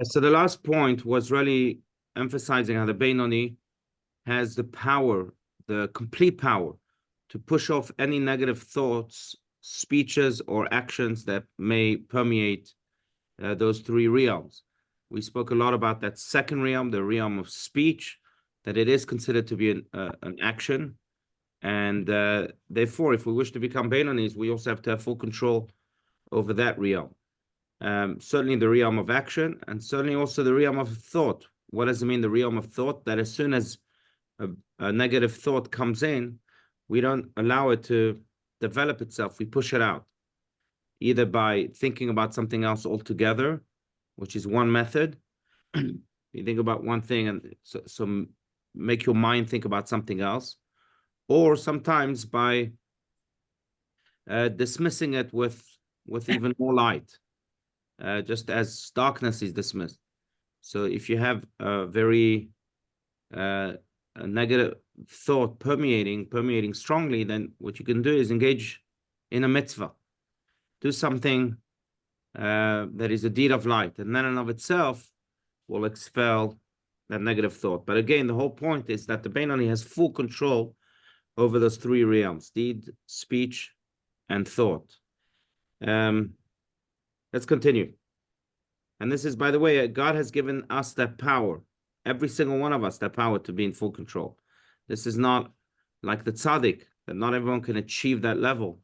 So the last point was really emphasizing how the Beinoni has the power, the complete power, to push off any negative thoughts, speeches, or actions that may permeate those three realms. We spoke a lot about that second realm, the realm of speech, that it is considered to be an action. And therefore, if we wish to become Beinonis, we also have to have full control over that realm. Certainly the realm of action, and certainly also the realm of thought. What does it mean, the realm of thought? That as soon as a negative thought comes in, we don't allow it to develop itself. We push it out, either by thinking about something else altogether, which is one method. You think about one thing, and so make your mind think about something else, or sometimes by dismissing it with even more light, just as darkness is dismissed. So if you have a very a negative thought permeating strongly, then what you can do is engage in a mitzvah, do something that is a deed of light, and then in of itself will expel that negative thought. But again, the whole point is that the Beinoni has full control over those three realms: deed, speech, and thought. Let's continue. And this is, by the way, God has given us that power, every single one of us, that power to be in full control. This is not like the tzaddik, that not everyone can achieve that level.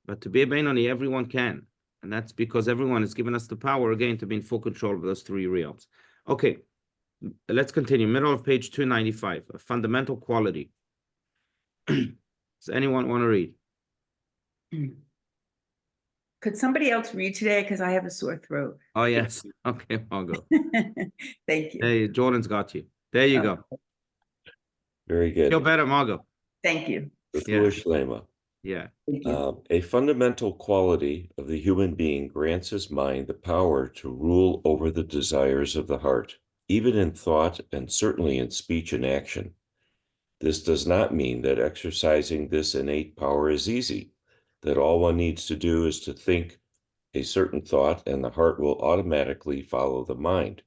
But to be a Beinoni, everyone can. And that's because everyone has given us the power, again, to be in full control of those three realms. Okay, let's continue. Middle of page 295, a fundamental quality. Does anyone want to read? Could somebody else read today? Because I have a sore throat. Oh, yes. Okay, I'll go. Thank you. Hey, Jordan's got you. There you go. Very good. Feel better, Margot. Thank you. Yeah. Thank you. A fundamental quality of the human being grants his mind the power to rule over the desires of the heart, even in thought and certainly in speech and action. This does not mean that exercising this innate power is easy, that all one needs to do is to think a certain thought and the heart will automatically follow the mind.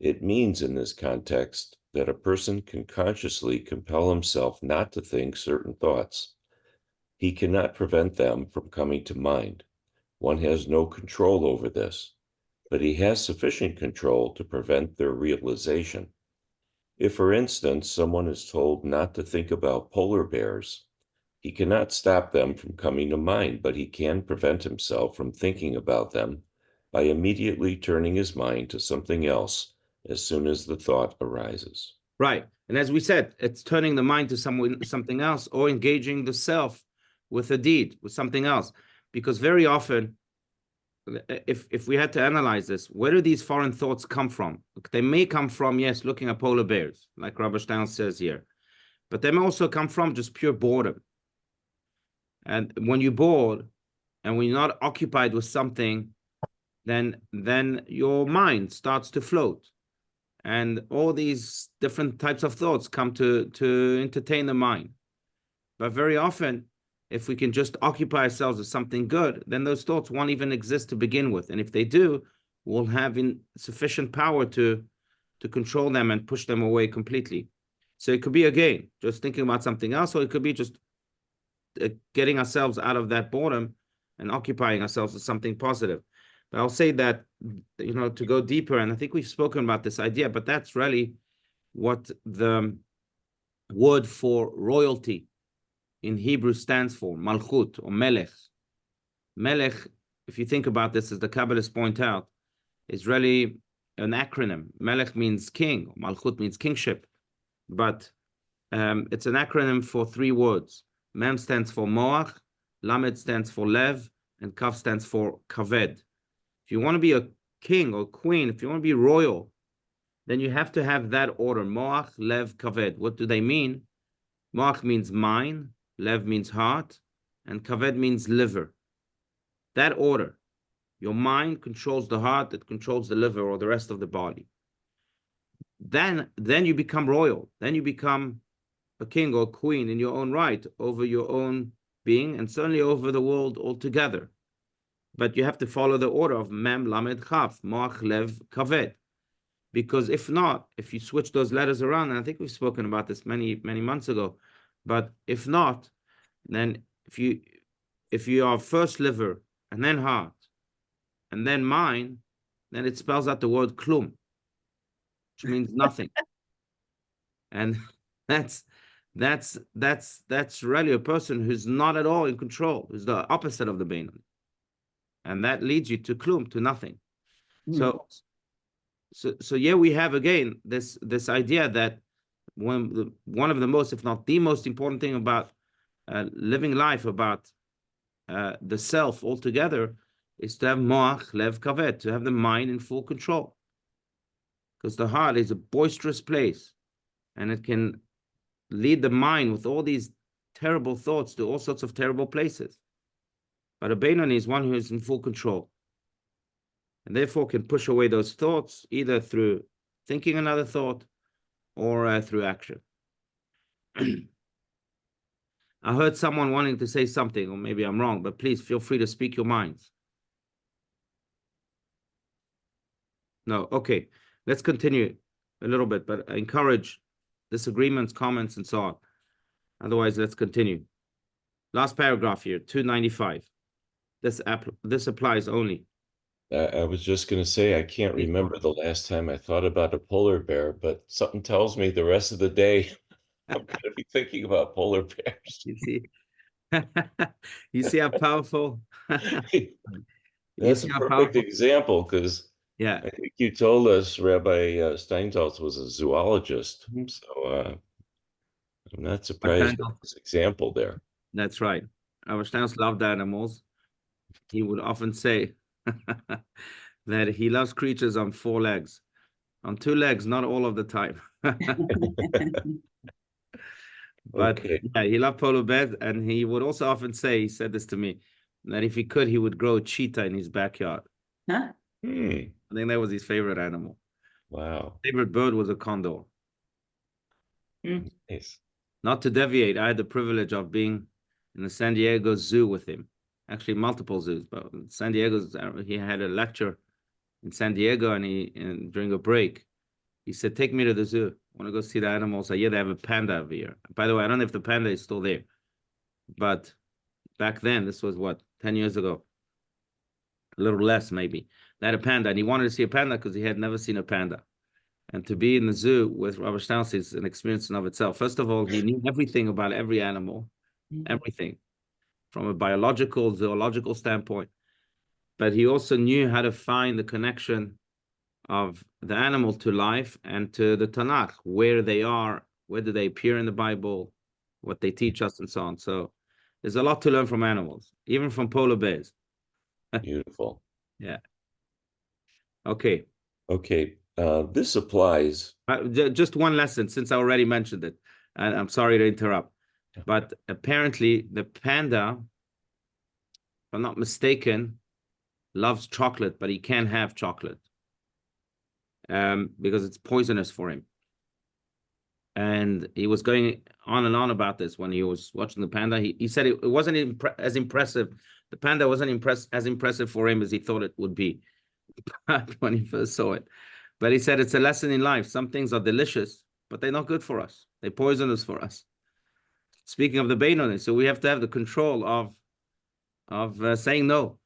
It means in this context that a person can consciously compel himself not to think certain thoughts. He cannot prevent them from coming to mind. One has no control over this, but he has sufficient control to prevent their realization. If, for instance, someone is told not to think about polar bears, he cannot stop them from coming to mind, but he can prevent himself from thinking about them by immediately turning his mind to something else as soon as the thought arises. Right. And as we said, it's turning the mind to something else, or engaging the self with a deed, with something else. Because very often, if we had to analyze this, where do these foreign thoughts come from? They may come from, yes, looking at polar bears, like Rabbi Stein says here. But they may also come from just pure boredom. And when you're bored and when you're not occupied with something, then your mind starts to float. And all these different types of thoughts come to entertain the mind. But very often, if we can just occupy ourselves with something good, then those thoughts won't even exist to begin with. And if they do, we'll have sufficient power to control them and push them away completely. So it could be, again, just thinking about something else, or it could be just getting ourselves out of that boredom and occupying ourselves with something positive. But I'll say that, to go deeper, and I think we've spoken about this idea, but that's really what the word for royalty in Hebrew stands for, malchut or melech. Melech, if you think about this, as the Kabbalists point out, is really an acronym. Melech means king, malchut means kingship, but it's an acronym for three words. Mem stands for moach, lamed stands for lev, and kaf stands for kaved. If you want to be a king or queen, if you want to be royal, then you have to have that order, moach, lev, kaved. What do they mean? Moach means mind, lev means heart, and kaved means liver. That order. Your mind controls the heart, that controls the liver or the rest of the body. Then you become royal. Then you become a king or queen in your own right over your own being, and certainly over the world altogether. But you have to follow the order of Mem, Lamed, Chaf, Moach, Lev, Kaved. Because if not, if you switch those letters around, and I think we've spoken about this many, many months ago, but if not, then if you are first liver and then heart and then mind, then it spells out the word klum, which means nothing. And that's really a person who's not at all in control, who's the opposite of the Beinoni. And that leads you to klum, to nothing. So yeah, we have again this idea that one of the most, if not the most important thing about living life, about the self altogether, is to have moach lev kaved, to have the mind in full control. Because the heart is a boisterous place, and it can lead the mind with all these terrible thoughts to all sorts of terrible places. But a Beinoni is one who is in full control, and therefore can push away those thoughts either through thinking another thought or through action. I heard someone wanting to say something, or maybe I'm wrong, but please feel free to speak your minds. No, okay. Let's continue a little bit, but I encourage disagreements, comments, and so on. Otherwise, let's continue. Last paragraph here, 295. This applies only. I was just going to say, I can't remember the last time I thought about a polar bear, but something tells me the rest of the day I'm going to be thinking about polar bears. You see, you see how powerful. That's a perfect example, because yeah, I think you told us Rabbi Steinsaltz was a zoologist, Mhm. so I'm not surprised at this example there. That's right. Our Steinsaltz loved animals. He would often say that he loves creatures on 4 legs. On 2 legs, not all of the time. But Okay. yeah, he loved polar bears, and he would also often say, he said this to me, that if he could, he would grow a cheetah in his backyard. Huh? I think that was his favorite animal. Wow. Favorite bird was a condor. Nice. Not to deviate, I had the privilege of being in the San Diego Zoo with him. Actually, multiple zoos, but San Diego, he had a lecture in San Diego, and during a break, he said, "Take me to the zoo. I want to go see the animals." Yeah, they have a panda over here. By the way, I don't know if the panda is still there, but back then, this was what, 10 years ago, a little less maybe. They had a panda, and he wanted to see a panda because he had never seen a panda. And to be in the zoo with Robert Strauss is an experience in of itself. First of all, he knew everything about every animal, everything, from a biological, zoological standpoint. But he also knew how to find the connection of the animal to life and to the Tanakh, where they are, where do they appear in the Bible, what they teach us, and so on. So there's a lot to learn from animals, even from polar bears. Beautiful. Yeah. Okay. Okay. This applies. Just one lesson, since I already mentioned it, and I'm sorry to interrupt, but apparently the panda, if I'm not mistaken, loves chocolate, but he can't have chocolate because it's poisonous for him. And he was going on and on about this when he was watching the panda. He said it wasn't as impressive. The panda wasn't as impressive for him as he thought it would be when he first saw it. But he said it's a lesson in life. Some things are delicious, but they're not good for us. They're poisonous for us. Speaking of the Beinoni, so we have to have the control of saying no.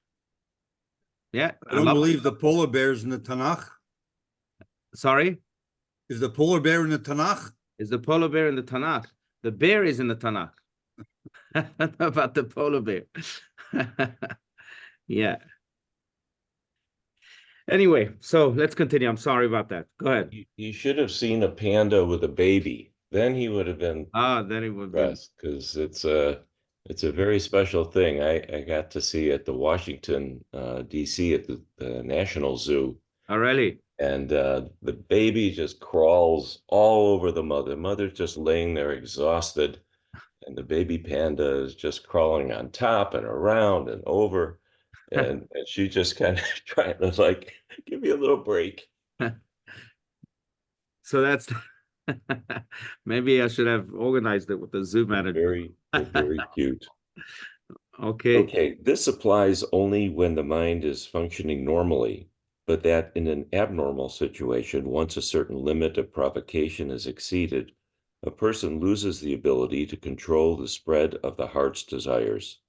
Yeah, I don't believe the polar bear's in the Tanakh. Sorry? Is the polar bear in the Tanakh? Is the polar bear in the Tanakh? The bear is in the Tanakh. I don't know about the polar bear. Yeah. Anyway, so let's continue. I'm sorry about that. Go ahead. You should have seen a panda with a baby. Then he would have been Then it would be. because it's a very special thing. I got to see at the Washington D.C. at the National Zoo. Oh, really? And the baby just crawls all over the mother. Mother's just laying there exhausted, and the baby panda is just crawling on top and around and over. And she just kind of trying to like, give me a little break. So that's maybe I should have organized it with the zoo manager. They're very cute. Okay. Okay, this applies only when the mind is functioning normally. but that in an abnormal situation, once a certain limit of provocation is exceeded, a person loses the ability to control the spread of the heart's desires.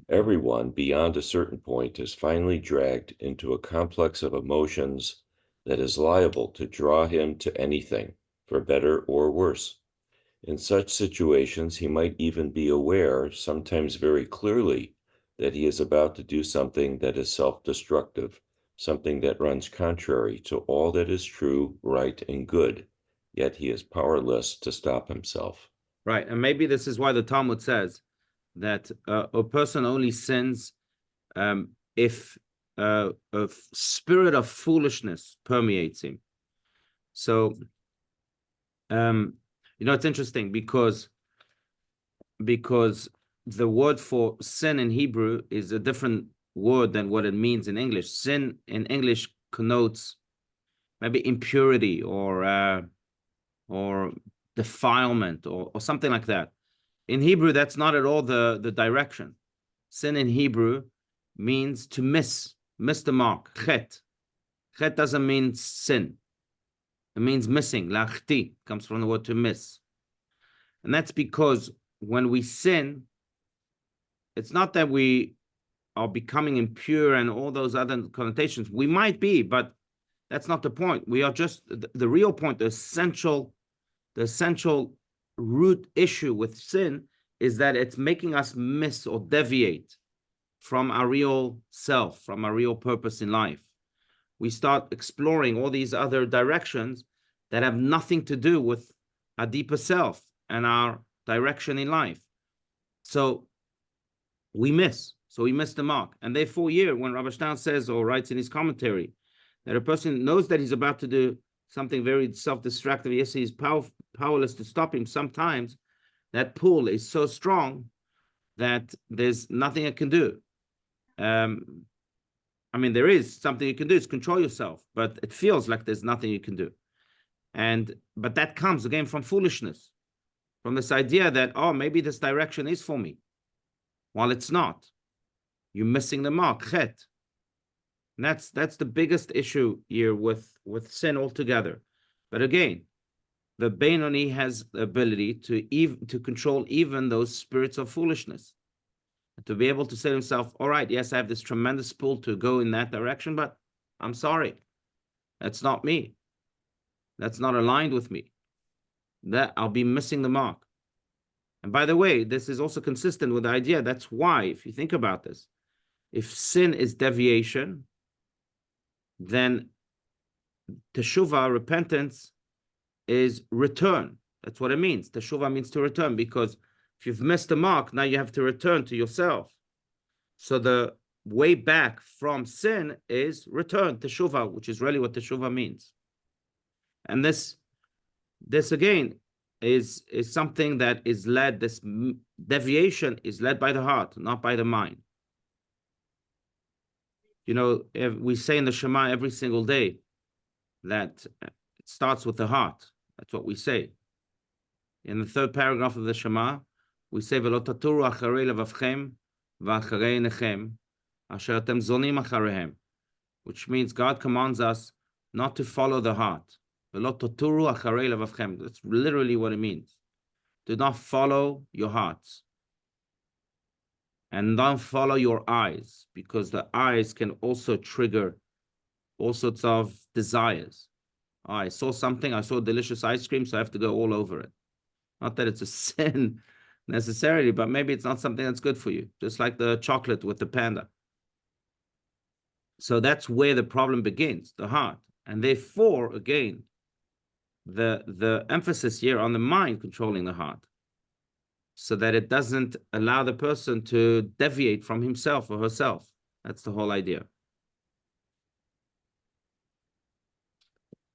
Everyone beyond a certain point is finally dragged into a complex of emotions that is liable to draw him to anything, for better or worse. In such situations, he might even be aware, sometimes very clearly, that he is about to do something that is self-destructive, something that runs contrary to all that is true, right, and good, yet he is powerless to stop himself. Right, and maybe this is why the Talmud says that a person only sins if a spirit of foolishness permeates him. So, it's interesting because the word for sin in Hebrew is a different word than what it means in English. Sin in English connotes maybe impurity or defilement or something like that. In Hebrew, that's not at all the direction. Sin in Hebrew means to miss the mark. Chet. Chet doesn't mean sin. It means missing. Lachti comes from the word to miss. And that's because when we sin, it's not that we are becoming impure and all those other connotations. We might be, but that's not the point. We are just the real point, the essential root issue with sin is that it's making us miss or deviate from our real self, from our real purpose in life. We start exploring all these other directions that have nothing to do with our deeper self and our direction in life. So we miss the mark. And therefore here, when Rabbi Stein says or writes in his commentary that a person knows that he's about to do something very self-destructive, yes, he's powerless to stop him. Sometimes that pull is so strong that there's nothing I can do. There is something you can do, it's control yourself, but it feels like there's nothing you can do. But that comes again from foolishness, from this idea that, oh, maybe this direction is for me, while it's not. You're missing the mark, chet. And that's the biggest issue here with sin altogether. But again, the Beinoni has the ability to control even those spirits of foolishness. To be able to say to himself, all right, yes, I have this tremendous pull to go in that direction, but I'm sorry. That's not me. That's not aligned with me. That I'll be missing the mark. And by the way, this is also consistent with the idea. That's why, if you think about this, if sin is deviation, then teshuvah, repentance, is return. That's what it means. Teshuvah means to return, because if you've missed the mark, now you have to return to yourself. So the way back from sin is return, teshuvah, which is really what teshuvah means. And this again is something that is led, this deviation is led by the heart, not by the mind. We say in the Shema every single day that it starts with the heart. That's what we say. In the third paragraph of the Shema, we say, "V'lo taturu acharei levavchem v'acharei einechem, asher atem zonim achareihem," which means God commands us not to follow the heart. V'lo taturu acharei levavchem. That's literally what it means. Do not follow your hearts. And don't follow your eyes, because the eyes can also trigger all sorts of desires. Oh, I saw something, I saw delicious ice cream, so I have to go all over it. Not that it's a sin necessarily, but maybe it's not something that's good for you, just like the chocolate with the panda. So that's where the problem begins, the heart. And therefore, again, the emphasis here on the mind controlling the heart, so that it doesn't allow the person to deviate from himself or herself. That's the whole idea.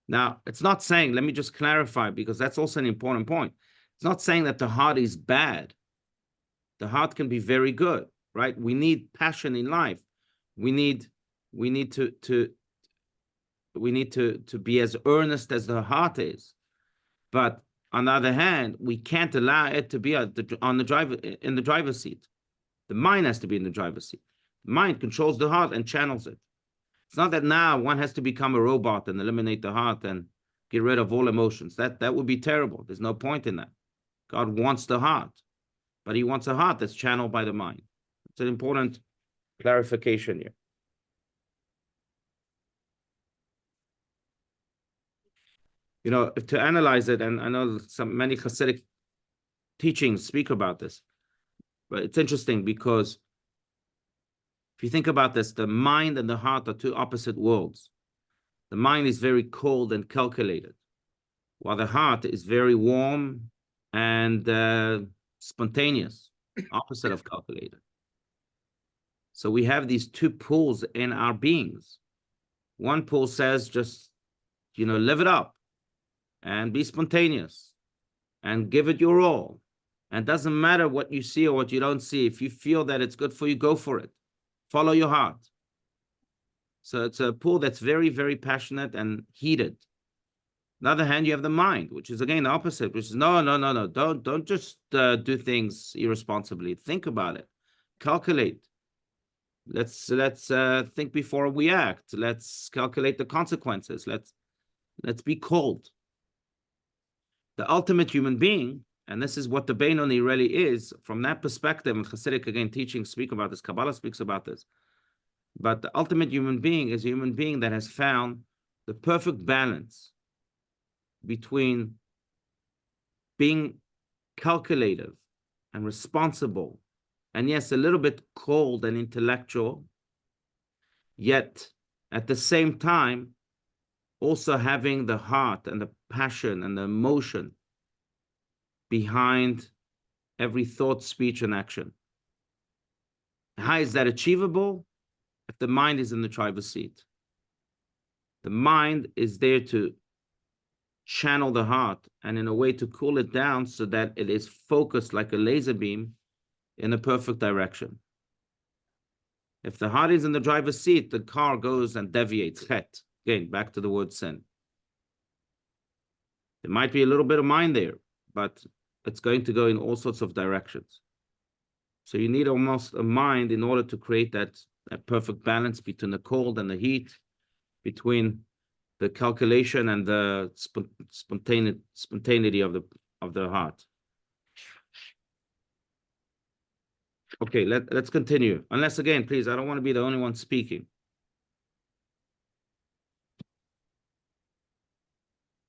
Now, it's not saying, let me just clarify, because that's also an important point. It's not saying that the heart is bad. The heart can be very good, right? We need passion in life. We need to be as earnest as the heart is. But on the other hand, we can't allow it to be in the driver's seat. The mind has to be in the driver's seat. The mind controls the heart and channels it. It's not that now one has to become a robot and eliminate the heart and get rid of all emotions. That would be terrible. There's no point in that. God wants the heart, but he wants a heart that's channeled by the mind. It's an important clarification here. You know, to analyze it, and I know many Hasidic teachings speak about this, but it's interesting because if you think about this, the mind and the heart are two opposite worlds. The mind is very cold and calculated, while the heart is very warm and spontaneous, opposite of calculated. So we have these two poles in our beings. One pole says just, you know, live it up and be spontaneous and give it your all. And it doesn't matter what you see or what you don't see. If you feel that it's good for you, go for it. Follow your heart. So it's a pole that's very, very passionate and heated. On the other hand, you have the mind, which is again the opposite, which is no. Don't just do things irresponsibly. Think about it. Calculate. Let's think before we act. Let's calculate the consequences. Let's be cold. The ultimate human being, and this is what the Beinoni really is, from that perspective, and Hasidic again teachings speak about this, Kabbalah speaks about this. But the ultimate human being is a human being that has found the perfect balance between being calculative and responsible, and yes, a little bit cold and intellectual, yet at the same time, also having the heart and the passion and the emotion behind every thought, speech, and action. How is that achievable? If the mind is in the driver's seat. The mind is there to channel the heart and in a way to cool it down so that it is focused like a laser beam in a perfect direction. If the heart is in the driver's seat, the car goes and deviates. Chet. Again, back to the word sin. There might be a little bit of mind there, but it's going to go in all sorts of directions. So you need almost a mind in order to create that perfect balance between the cold and the heat, between the calculation and the spontaneity of the heart. Okay, let's continue. Unless, again, please, I don't want to be the only one speaking.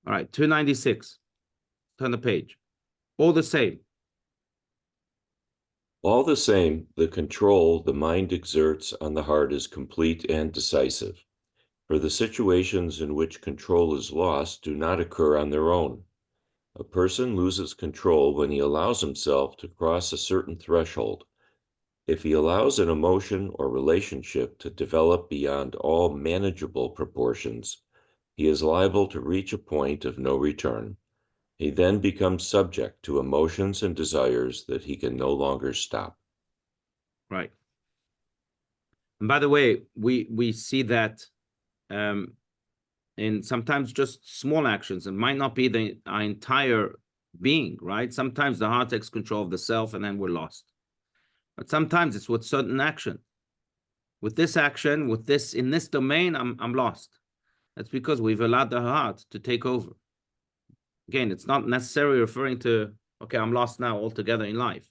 All right, 296. Turn the page. All the same. All the same, the control the mind exerts on the heart is complete and decisive, for the situations in which control is lost do not occur on their own. A person loses control when he allows himself to cross a certain threshold. If he allows an emotion or relationship to develop beyond all manageable proportions, he is liable to reach a point of no return. He then becomes subject to emotions and desires that he can no longer stop. Right. And by the way, we see that in sometimes just small actions. It might not be our entire being, right? Sometimes the heart takes control of the self and then we're lost. But sometimes it's with certain action. With this action, in this domain, I'm lost. That's because we've allowed the heart to take over. Again, it's not necessarily referring to, okay, I'm lost now altogether in life.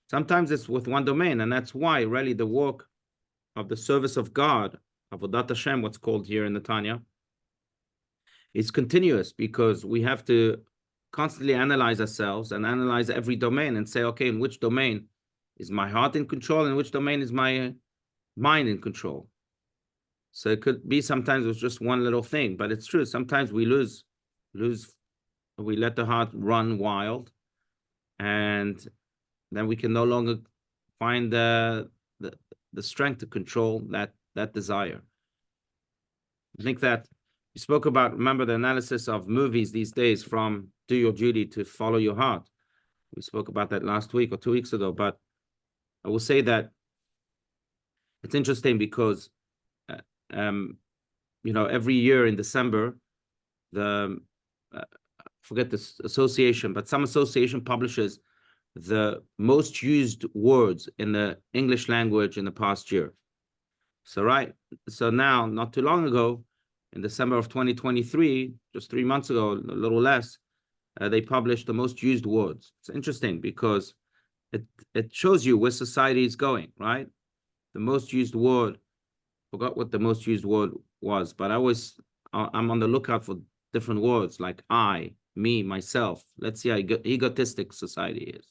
Sometimes it's with one domain, and that's why really the work of the service of God, Avodat Hashem, what's called here in the Tanya, is continuous, because we have to constantly analyze ourselves and analyze every domain and say, okay, in which domain is my heart in control, and in which domain is my mind in control? So it could be sometimes it's just one little thing, but it's true. Sometimes we lose, we let the heart run wild, and then we can no longer find the strength to control that desire. I think that you spoke about, remember the analysis of movies these days, from do your duty to follow your heart. We spoke about that last week or 2 weeks ago, but I will say that it's interesting because, you know, every year in December, forget this association, but some association publishes the most used words in the English language in the past year. So, right. So now, not too long ago, in December of 2023, just 3 months ago, a little less, they published the most used words. It's interesting because it shows you where society is going, right? The most used word, forgot what the most used word was, but I'm on the lookout for different words like I, me, myself. Let's see how egotistic society is.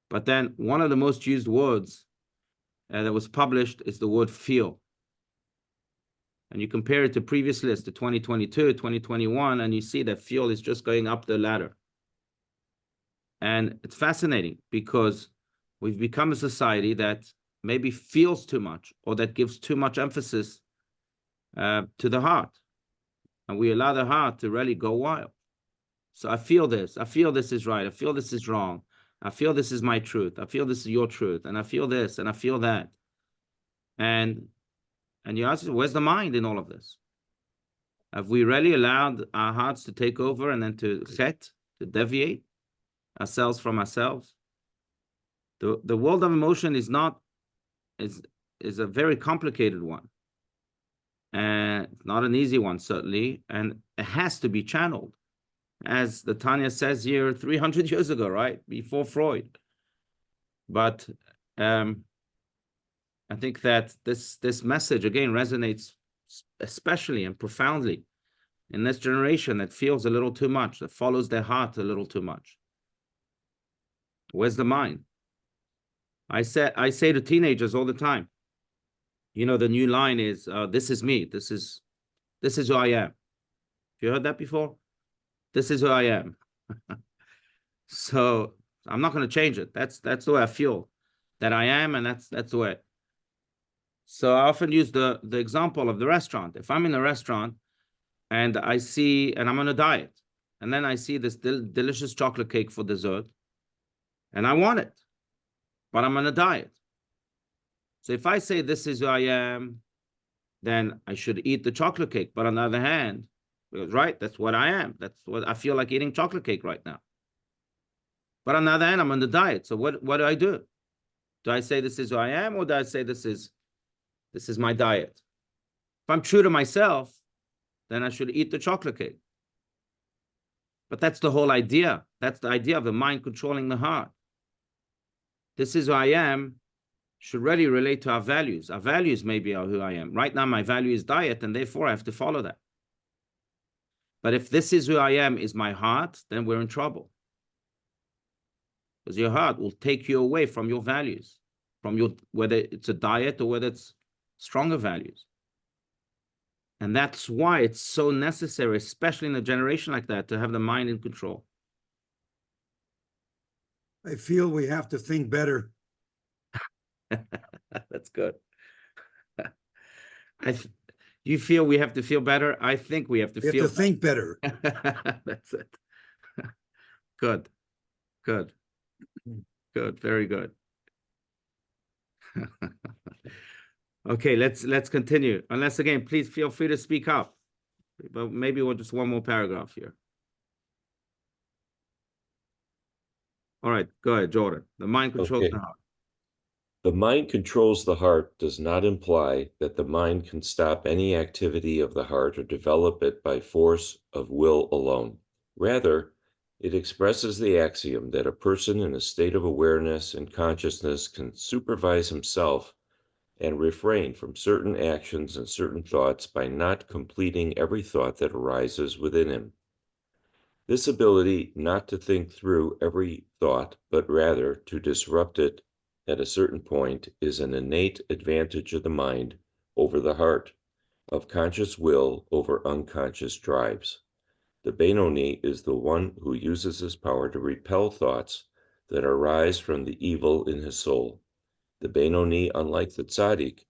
But then one of the most used words that was published is the word feel. And you compare it to previous lists, to 2022, 2021, and you see that feel is just going up the ladder. And it's fascinating because we've become a society that maybe feels too much or that gives too much emphasis to the heart. And we allow the heart to really go wild. So I feel this is right. I feel this is wrong. I feel this is my truth. I feel this is your truth. And I feel this and I feel that. And you ask, where's the mind in all of this? Have we really allowed our hearts to take over and then to deviate ourselves from ourselves? The world of emotion is a very complicated one. And it's not an easy one, certainly. And it has to be channeled. As the Tanya says here 300 years ago, right? Before Freud. But I think that this message, again, resonates especially and profoundly in this generation that feels a little too much, that follows their heart a little too much. Where's the mind? I say to teenagers all the time, you know, the new line is, this is me. This is who I am. Have you heard that before? This is who I am. So I'm not going to change it. That's the way I feel that I am, and that's the way. So I often use the example of the restaurant. If I'm in a restaurant and I see, and I'm on a diet, and then I see this delicious chocolate cake for dessert, and I want it, but I'm on a diet. So if I say this is who I am, then I should eat the chocolate cake. But on the other hand, right, that's what I am. That's what I feel like eating chocolate cake right now. But on the other hand, I'm on the diet. So what do I do? Do I say this is who I am, or do I say this is my diet? If I'm true to myself, then I should eat the chocolate cake. But that's the whole idea. That's the idea of the mind controlling the heart. This is who I am should really relate to our values. Our values maybe are who I am. Right now, my value is diet, and therefore I have to follow that. But if this is who I am is my heart, then we're in trouble. Because your heart will take you away from your values, from your, whether it's a diet or whether it's stronger values. And that's why it's so necessary, especially in a generation like that, to have the mind in control. I feel we have to think better. That's good. You feel we have to feel better? I think we have to We feel have to think better. That's it. Good. Good. Good. Very good. Okay, let's continue. Unless again, please feel free to speak up. But maybe we'll just one more paragraph here. All right, go ahead, Jordan. The mind controls Okay. the heart. The mind controls the heart does not imply that the mind can stop any activity of the heart or develop it by force of will alone. Rather, it expresses the axiom that a person in a state of awareness and consciousness can supervise himself and refrain from certain actions and certain thoughts by not completing every thought that arises within him. This ability not to think through every thought, but rather to disrupt it at a certain point, is an innate advantage of the mind over the heart, of conscious will over unconscious drives. The Benoni is the one who uses his power to repel thoughts that arise from the evil in his soul. The Benoni, unlike the Tzaddik,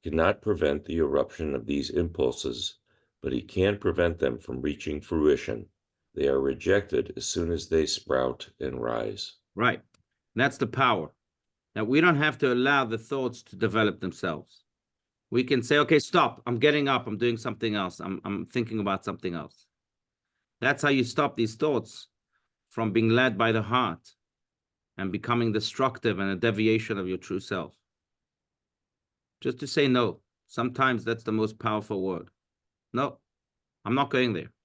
cannot prevent the eruption of these impulses, but he can prevent them from reaching fruition. They are rejected as soon as they sprout and rise. Right. That's the power. Now, we don't have to allow the thoughts to develop themselves. We can say, okay, stop. I'm getting up. I'm doing something else. I'm thinking about something else. That's how you stop these thoughts from being led by the heart and becoming destructive and a deviation of your true self. Just to say no. Sometimes that's the most powerful word. No, I'm not going there.